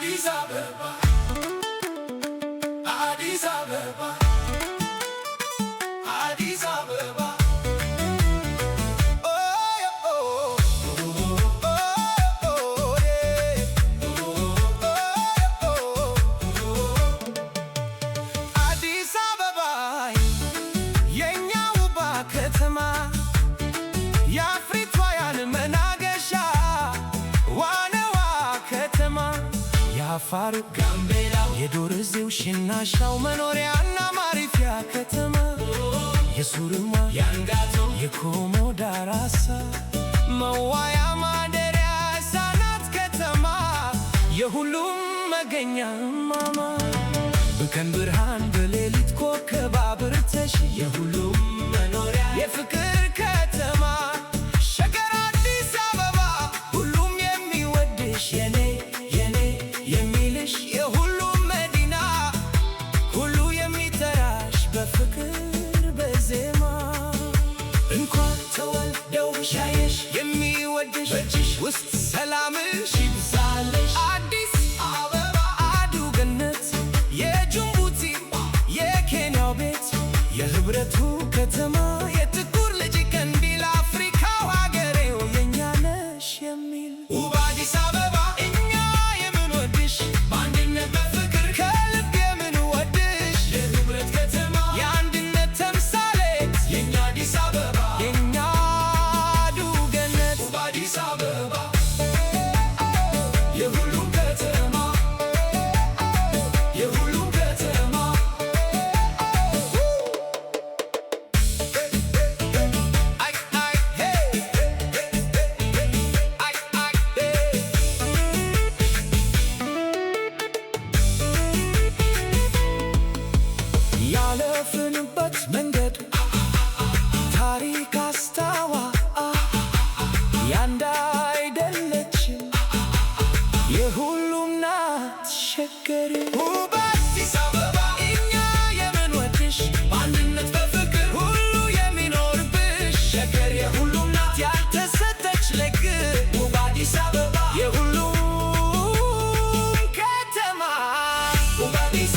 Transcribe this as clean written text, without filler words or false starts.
Addis Ababa, Addis Ababa, Addis Ababa. አፋር ጋምቤላ የዱር እዚው ሽናሻው መኖሪያና ማረፊያ ከተማ የሱርማ ያንጋቶ የኮሞ ዳራሳ መዋያ ማደሪያ ሕፃናት ከተማ የሁሉም መገኛ ማማ በቀን ብርሃን በሌሊት ኮከብ አብርተሽ የሁሉም መኖሪያ የፍቅር ከተማ ሸገር አዲስ አበባ ሁሉም የሚወድሽ የኔ የሚልሽ የሁሉም መዲና ሁሉ የሚጠራሽ በፍቅር በዜማ እንኳን ተወልደው ሻየሽ የሚወድሽ በእጅሽ ውስጥ ሰላምሽ ይብዛልሽ። አዲስ አበባ አዱ ገነት የጅቡቲ የኬንያው ቤት የህብረቱ ከተማ የጥቁር ልጅ ቀንዲል አፍሪካው ሀገሬው የኛ ነሽ የሚል ውብ አዲስ አበባ ያለፍንበት መንገድ ታሪክ አስታዋ ያንዳ አይደለችም የሁሉም ናት ሸገር ውብ አዲስ አበባ እኛ የምንወድሽ በአንድነት በፍቅር ሁሉ የሚኖርብሽ ሸገር የሁሉም ናት ያልተሰጠች ለግር ውብ አዲስ አበባ የሁሉም ከተማ ውብ አዲስ